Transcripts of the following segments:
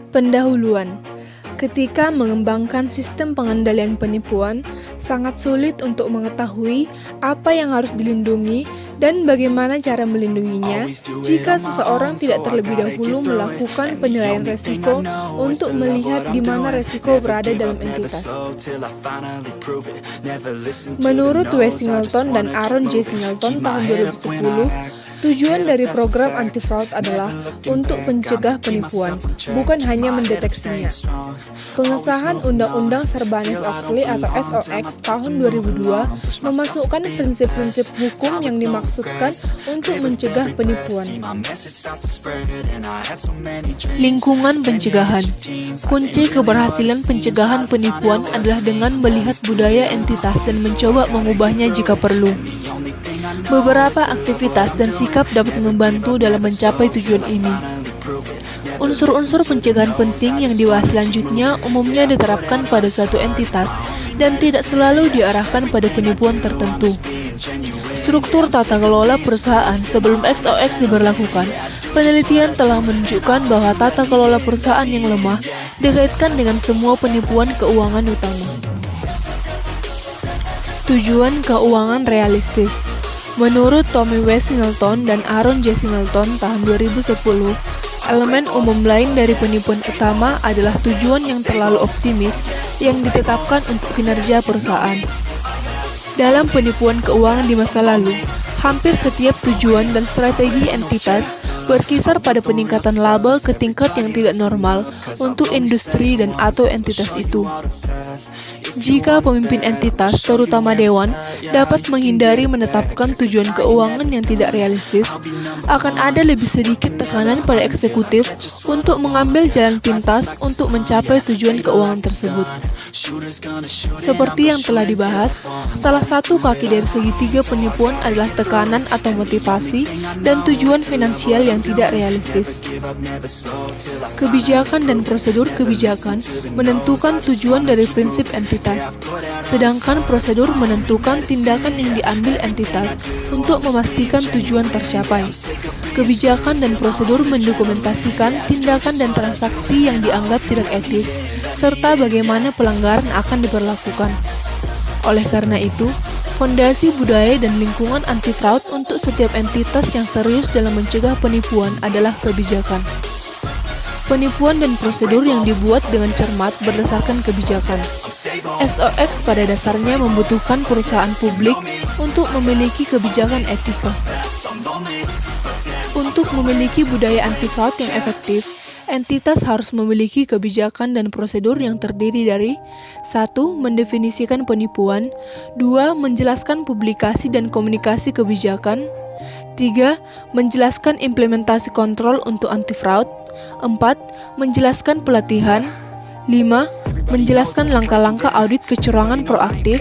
Pendahuluan. Ketika mengembangkan sistem pengendalian penipuan, sangat sulit untuk mengetahui apa yang harus dilindungi dan bagaimana cara melindunginya jika seseorang tidak terlebih dahulu melakukan penilaian resiko untuk melihat di mana resiko berada dalam entitas. Menurut W. Singleton dan Aaron J. Singleton tahun 2010, tujuan dari program anti-fraud adalah untuk mencegah penipuan, bukan hanya mendeteksinya. Pengesahan Undang-Undang Sarbanes-Oxley atau SOX tahun 2002 memasukkan prinsip-prinsip hukum yang dimaksudkan untuk mencegah penipuan. Lingkungan pencegahan. Kunci keberhasilan pencegahan penipuan adalah dengan melihat budaya entitas dan mencoba mengubahnya jika perlu. Beberapa aktivitas dan sikap dapat membantu dalam mencapai tujuan ini. Unsur-unsur pencegahan penting yang dibahas selanjutnya umumnya diterapkan pada suatu entitas dan tidak selalu diarahkan pada penipuan tertentu. Struktur tata kelola perusahaan sebelum SOX diberlakukan, penelitian telah menunjukkan bahwa tata kelola perusahaan yang lemah dikaitkan dengan semua penipuan keuangan utama. Tujuan keuangan realistis. Menurut Tommy W. Singleton dan Aaron J. Singleton tahun 2010, elemen umum lain dari penipuan utama adalah tujuan yang terlalu optimis yang ditetapkan untuk kinerja perusahaan. Dalam penipuan keuangan di masa lalu, hampir setiap tujuan dan strategi entitas berkisar pada peningkatan laba ke tingkat yang tidak normal untuk industri dan atau entitas itu. Jika pemimpin entitas, terutama dewan, dapat menghindari menetapkan tujuan keuangan yang tidak realistis, akan ada lebih sedikit tekanan pada eksekutif untuk mengambil jalan pintas untuk mencapai tujuan keuangan tersebut. Seperti yang telah dibahas, salah satu kaki dari segitiga penipuan adalah tekanan atau motivasi dan tujuan finansial yang tidak realistis. Kebijakan dan prosedur kebijakan menentukan tujuan dari prinsip entitas, sedangkan prosedur menentukan tindakan yang diambil entitas untuk memastikan tujuan tercapai. Kebijakan dan prosedur mendokumentasikan tindakan dan transaksi yang dianggap tidak etis, serta bagaimana pelanggaran akan diberlakukan. Oleh karena itu, fondasi budaya dan lingkungan anti-fraud untuk setiap entitas yang serius dalam mencegah penipuan adalah kebijakan. Penipuan dan prosedur yang dibuat dengan cermat berdasarkan kebijakan. SOX pada dasarnya membutuhkan perusahaan publik untuk memiliki kebijakan etika. Untuk memiliki budaya anti-fraud yang efektif, entitas harus memiliki kebijakan dan prosedur yang terdiri dari 1. Mendefinisikan penipuan, 2. Menjelaskan publikasi dan komunikasi kebijakan, 3. Menjelaskan implementasi kontrol untuk anti-fraud, 4. Menjelaskan pelatihan, 5. Menjelaskan langkah-langkah audit kecurangan proaktif,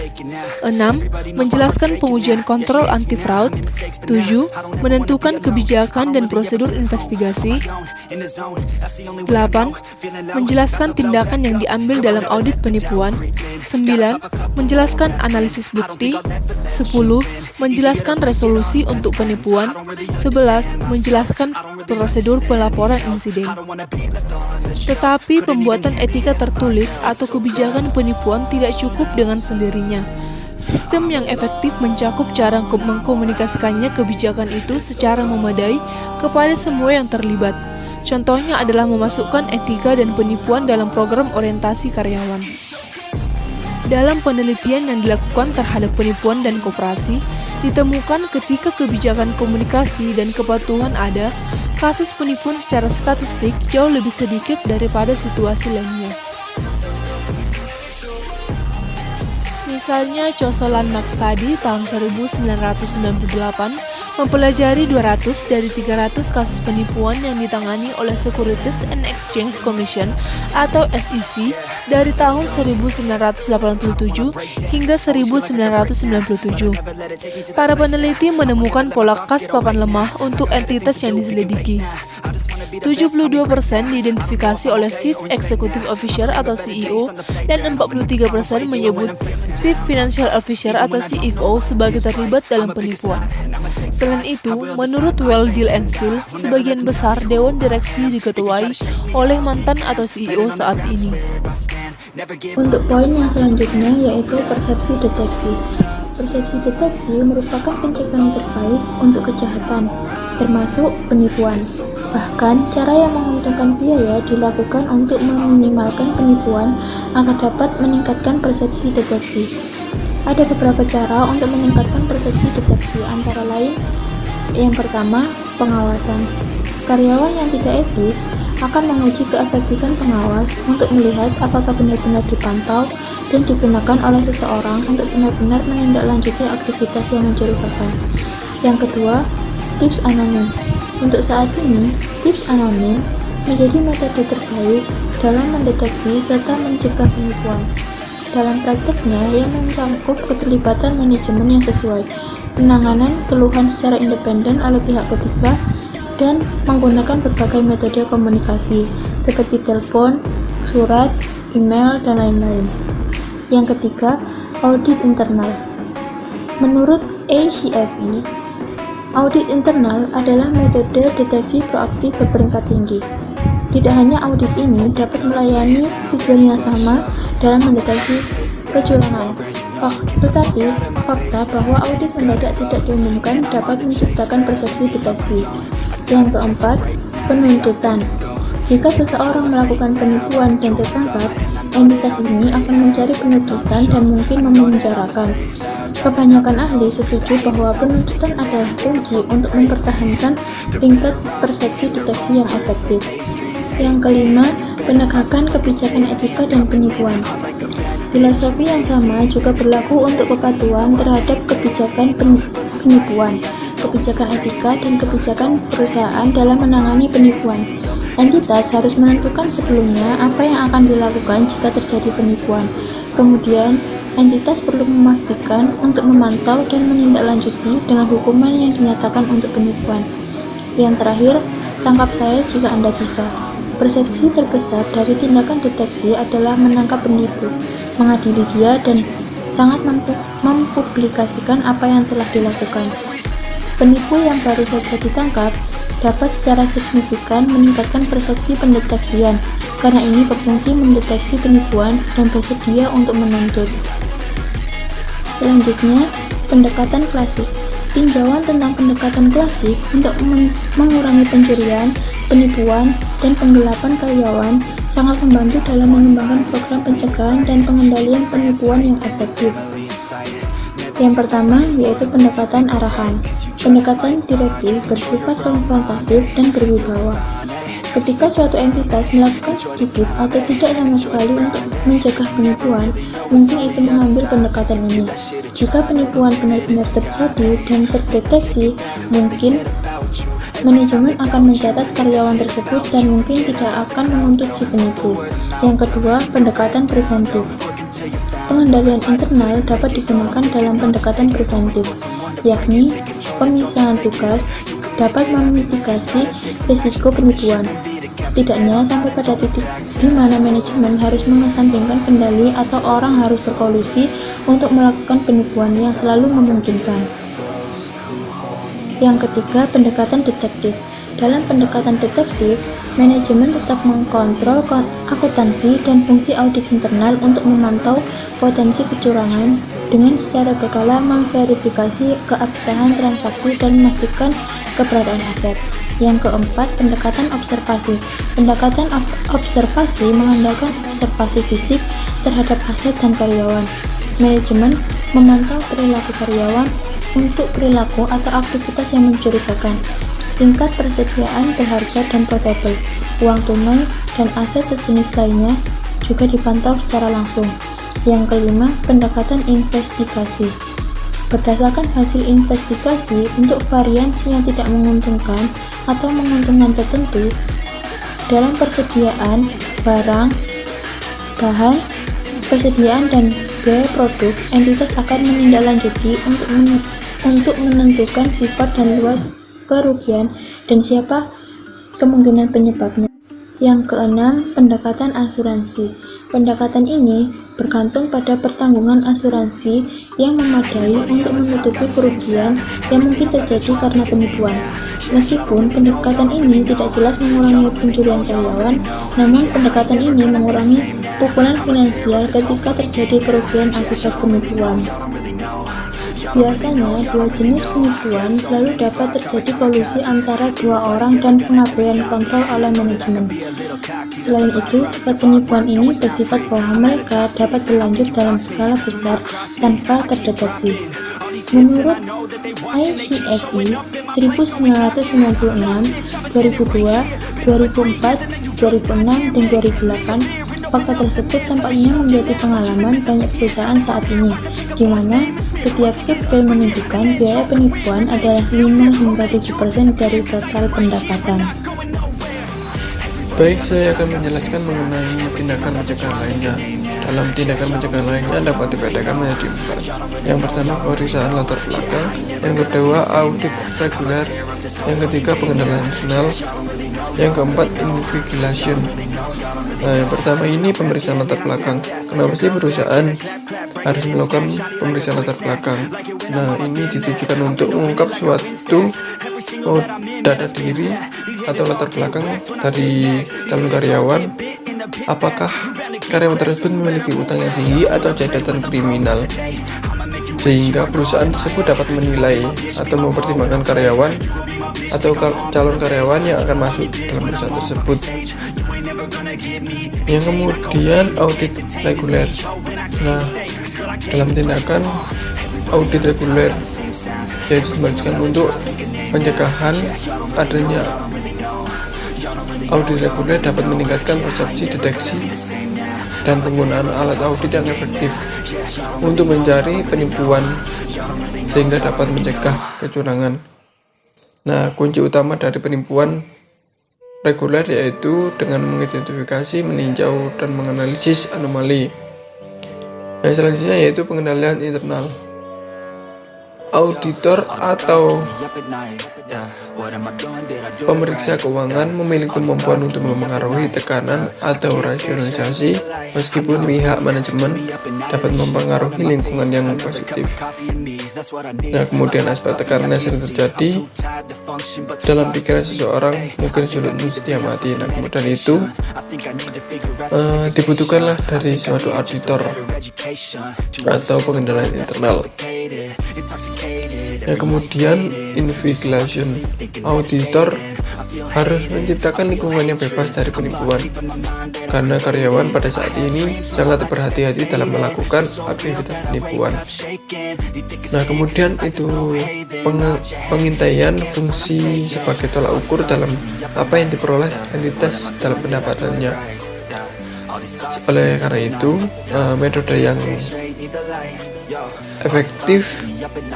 6. Menjelaskan pengujian kontrol anti-fraud, 7. Menentukan kebijakan dan prosedur investigasi, 8. Menjelaskan tindakan yang diambil dalam audit penipuan, 9. Menjelaskan analisis bukti, 10. Menjelaskan resolusi untuk penipuan, 11. Menjelaskan prosedur pelaporan insiden. Tetapi pembuatan etika tertulis atau kebijakan penipuan tidak cukup dengan sendirinya. Sistem yang efektif mencakup cara mengkomunikasikannya kebijakan itu secara memadai kepada semua yang terlibat. Contohnya adalah memasukkan etika dan penipuan dalam program orientasi karyawan. Dalam penelitian yang dilakukan terhadap penipuan dan koperasi, ditemukan ketika kebijakan komunikasi dan kepatuhan ada, kasus penipuan secara statistik jauh lebih sedikit daripada situasi lainnya. Misalnya, Choso Landmark Study tahun 1998 mempelajari 200 dari 300 kasus penipuan yang ditangani oleh Securities and Exchange Commission atau SEC dari tahun 1987 hingga 1997. Para peneliti menemukan pola khas papan lemah untuk entitas yang diselidiki. 72% diidentifikasi oleh Chief Executive Officer atau CEO, dan 43% menyebut Chief Financial Officer atau CFO sebagai terlibat dalam penipuan. Selain itu, menurut Well Deal and Steal, sebagian besar dewan direksi diketuai oleh mantan atau CEO saat ini. Untuk poin yang selanjutnya yaitu persepsi deteksi. Persepsi deteksi merupakan pencegahan terbaik untuk kejahatan, termasuk penipuan. Bahkan, cara yang menguntungkan biaya dilakukan untuk meminimalkan penipuan agar dapat meningkatkan persepsi deteksi. Ada beberapa cara untuk meningkatkan persepsi deteksi, antara lain, yang pertama, pengawasan. Karyawan yang tidak etis akan menguji keefektifan pengawas untuk melihat apakah benar-benar dipantau dan digunakan oleh seseorang untuk benar-benar menindaklanjuti aktivitas yang mencurigakan. Yang kedua, tips anonim. Untuk saat ini, tips anonim menjadi metode terbaik dalam mendeteksi serta mencegah penipuan. Dalam prakteknya, yang mencakup keterlibatan manajemen yang sesuai, penanganan keluhan secara independen oleh pihak ketiga, dan menggunakan berbagai metode komunikasi seperti telepon, surat, email, dan lain-lain. Yang ketiga, audit internal. Menurut ACFE, audit internal adalah metode deteksi proaktif berperingkat tinggi. Tidak hanya audit ini dapat melayani tujuan yang sama dalam mendeteksi kecurangan, tetapi fakta bahwa audit mendadak tidak diumumkan dapat menciptakan persepsi deteksi. Yang keempat, penuntutan. Jika seseorang melakukan penipuan dan tertangkap, entitas ini akan mencari penuntutan dan mungkin memenjarakan. Kebanyakan ahli setuju bahwa penuntutan adalah kunci untuk mempertahankan tingkat persepsi deteksi yang efektif. Yang kelima, penegakan kebijakan etika dan penipuan. Filosofi yang sama juga berlaku untuk kepatuhan terhadap kebijakan penipuan, kebijakan etika, dan kebijakan perusahaan dalam menangani penipuan. Entitas harus menentukan sebelumnya apa yang akan dilakukan jika terjadi penipuan. Kemudian, entitas perlu memastikan untuk memantau dan menindaklanjuti dengan hukuman yang dinyatakan untuk penipuan. Yang terakhir, tangkap saya jika Anda bisa. Persepsi terbesar dari tindakan deteksi adalah menangkap penipu, mengadili dia, dan sangat mempublikasikan apa yang telah dilakukan. Penipu yang baru saja ditangkap dapat secara signifikan meningkatkan persepsi pendeteksian, karena ini berfungsi mendeteksi penipuan dan bersedia untuk menuntut. Selanjutnya, pendekatan klasik. Tinjauan tentang pendekatan klasik untuk mengurangi pencurian, penipuan, dan penggelapan karyawan sangat membantu dalam mengembangkan program pencegahan dan pengendalian penipuan yang efektif. Yang pertama yaitu pendekatan arahan. Pendekatan direktif bersifat konfrontatif dan berwibawa. Ketika suatu entitas melakukan sedikit atau tidak sama sekali untuk mencegah penipuan, mungkin itu mengambil pendekatan ini. Jika penipuan benar-benar terjadi dan terdeteksi, mungkin manajemen akan mencatat karyawan tersebut dan mungkin tidak akan menuntut si penipu. Yang kedua, pendekatan preventif. Pengendalian internal dapat digunakan dalam pendekatan preventif, yakni pemisahan tugas dapat memitigasi risiko penipuan, setidaknya sampai pada titik di mana manajemen harus mengesampingkan kendali atau orang harus berkolusi untuk melakukan penipuan yang selalu memungkinkan. Yang ketiga, pendekatan detektif. Dalam pendekatan detektif, manajemen tetap mengkontrol akuntansi dan fungsi audit internal untuk memantau potensi kecurangan dengan secara berkala memverifikasi keabsahan transaksi dan memastikan keberadaan aset. Yang keempat, pendekatan observasi. Pendekatan observasi mengandalkan observasi fisik terhadap aset dan karyawan. Manajemen memantau perilaku karyawan untuk perilaku atau aktivitas yang mencurigakan. Tingkat persediaan berharga dan portable, uang tunai, dan aset sejenis lainnya juga dipantau secara langsung. Yang kelima, pendekatan investigasi. Berdasarkan hasil investigasi untuk variansi yang tidak menguntungkan atau menguntungkan tertentu dalam persediaan barang, bahan, persediaan, dan biaya produk, entitas akan menindaklanjuti untuk menentukan sifat dan luas kerugian dan siapa kemungkinan penyebabnya. Yang keenam, pendekatan asuransi. Pendekatan ini bergantung pada pertanggungan asuransi yang memadai untuk menutupi kerugian yang mungkin terjadi karena penipuan. Meskipun pendekatan ini tidak jelas mengurangi pencurian karyawan, namun pendekatan ini mengurangi pukulan finansial ketika terjadi kerugian akibat penipuan. Biasanya, dua jenis penipuan selalu dapat terjadi kolusi antara dua orang dan pengabaian kontrol oleh manajemen. Selain itu, sifat penipuan ini bersifat bahwa mereka dapat berlanjut dalam skala besar tanpa terdeteksi. Menurut ICFI 1996, 2002, 2004, 2006, dan 2008, fakta tersebut tampaknya menjadi pengalaman banyak perusahaan saat ini, di mana setiap survei menunjukkan biaya penipuan adalah 5 hingga 7% dari total pendapatan. Baik, saya akan menjelaskan mengenai tindakan pencegahan lainnya. Dalam tindakan pencegahan lainnya dapat dibedakan menjadi 4. Yang pertama, pemeriksaan latar belakang. Yang kedua, audit reguler. Yang ketiga, pengendalian internal. Yang keempat, invigilation. Nah, yang pertama ini pemeriksaan latar belakang. Kenapa sih perusahaan harus melakukan pemeriksaan latar belakang? Nah, ini ditujukan untuk mengungkap suatu data diri atau latar belakang dari calon karyawan. Apakah karyawan tersebut memiliki utang yang tinggi atau catatan kriminal, sehingga perusahaan tersebut dapat menilai atau mempertimbangkan karyawan atau calon karyawan yang akan masuk dalam perusahaan tersebut. Yang kemudian audit reguler. Nah, dalam tindakan audit reguler yaitu dimaksudkan untuk pencegahan adanya audit reguler dapat meningkatkan persepsi deteksi dan penggunaan alat audit yang efektif untuk mencari penipuan sehingga dapat mencegah kecurangan. Nah, kunci utama dari penipuan reguler yaitu dengan mengidentifikasi, meninjau, dan menganalisis anomali. Yang selanjutnya yaitu pengendalian internal. Auditor atau pemeriksa keuangan memiliki kemampuan untuk mempengaruhi tekanan atau rasionalisasi, meskipun pihak manajemen dapat mempengaruhi lingkungan yang positif. Nah, kemudian aspek tekanan yang sering terjadi dalam pikiran seseorang mungkin sulit untuk diamati. Nah, kemudian itu dibutuhkanlah dari suatu auditor atau pengendalian internal. Ya, kemudian invigilation. Auditor harus menciptakan lingkungan yang bebas dari penipuan, karena karyawan pada saat ini sangat berhati-hati dalam melakukan aktivitas penipuan. Nah, kemudian itu pengintaian fungsi sebagai tolak ukur dalam apa yang diperoleh entitas dalam pendapatannya. Oleh karena itu, metode yang efektif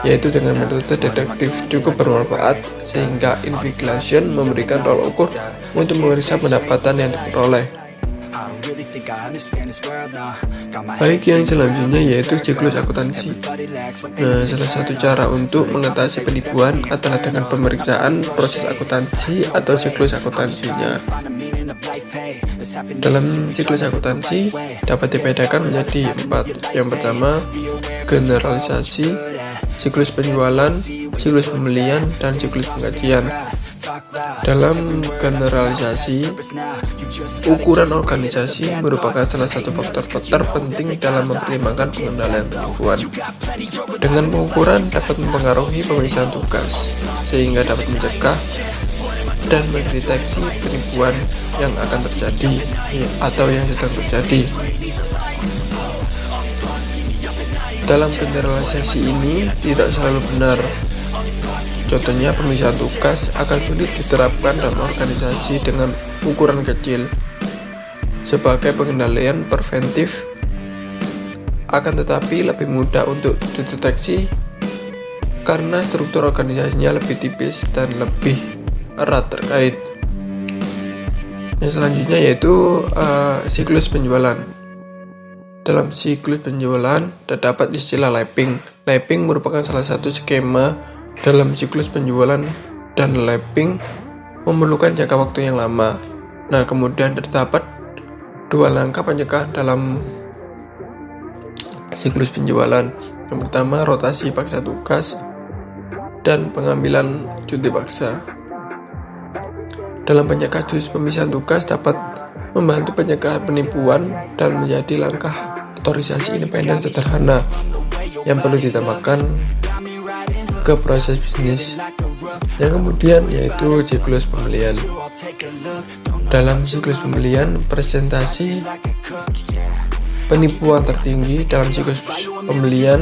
yaitu dengan metode deduktif cukup bermanfaat, sehingga invigilation memberikan tolak ukur untuk memeriksa pendapatan yang diperoleh. Baik, yang selanjutnya yaitu siklus akuntansi. Nah, salah satu cara untuk mengatasi penipuan adalah dengan pemeriksaan proses akuntansi atau siklus akuntansinya. Dalam siklus akuntansi dapat dibedakan menjadi 4. Yang pertama, generalisasi, siklus penjualan, siklus pembelian, dan siklus penggajian. Dalam generalisasi, ukuran organisasi merupakan salah satu faktor penting dalam mempertimbangkan pengendalian penipuan. Dengan pengukuran dapat mempengaruhi pemeriksaan tugas, sehingga dapat mencegah dan mendeteksi penipuan yang akan terjadi atau yang sedang terjadi. Dalam generalisasi ini tidak selalu benar. Contohnya, pemisahan tugas akan sulit diterapkan dalam organisasi dengan ukuran kecil. Sebagai pengendalian preventif, akan tetapi lebih mudah untuk dideteksi karena struktur organisasinya lebih tipis dan lebih erat terkait. Yang selanjutnya yaitu siklus penjualan. Dalam siklus penjualan terdapat istilah lapping. Lapping merupakan salah satu skema dalam siklus penjualan, dan lapping memerlukan jangka waktu yang lama. Nah, kemudian terdapat 2 langkah pencegahan dalam siklus penjualan. Yang pertama, rotasi paksa tugas dan pengambilan cuti paksa. Dalam banyak kasus, pemisahan tugas dapat membantu pencegahan penipuan dan menjadi langkah otorisasi independen sederhana yang perlu ditambahkan ke proses bisnis. Yang kemudian yaitu siklus pembelian. Dalam siklus pembelian, presentasi penipuan tertinggi dalam siklus pembelian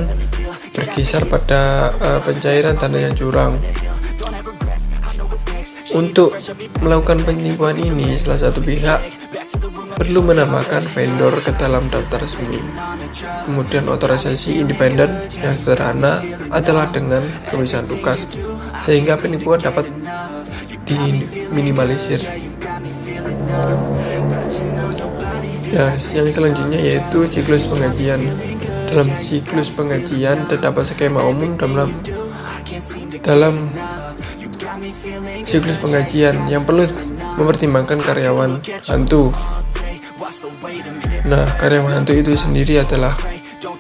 berkisar pada pencairan dana yang curang. Untuk melakukan penipuan ini, salah satu pihak perlu menambahkan vendor ke dalam daftar resmi. Kemudian otorisasi independen yang sederhana adalah dengan pemisahan tugas, sehingga penipuan dapat diminimalisir. Ya, yang selanjutnya yaitu siklus penggajian. Dalam siklus penggajian terdapat skema umum dalam siklus penggajian yang perlu mempertimbangkan karyawan hantu. Nah, karyawan hantu itu sendiri adalah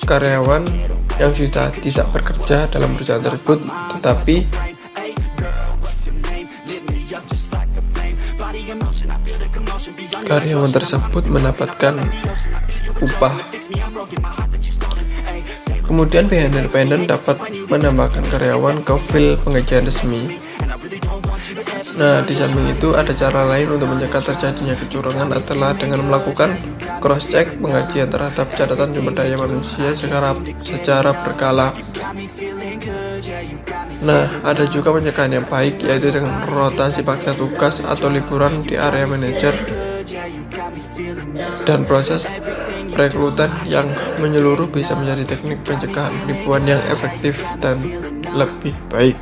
karyawan yang sudah tidak bekerja dalam perusahaan tersebut, tetapi karyawan tersebut mendapatkan upah. Kemudian pihak independen dapat menambahkan karyawan ke fil penggajian resmi. Nah, di samping itu ada cara lain untuk mencegah terjadinya kecurangan adalah dengan melakukan cross-check penggajian terhadap catatan sumber daya manusia secara berkala. Nah, ada juga pencegahan yang baik, yaitu dengan rotasi paksa tugas atau liburan di area manajer dan proses perekrutan yang menyeluruh bisa menjadi teknik pencegahan penipuan yang efektif dan lebih baik.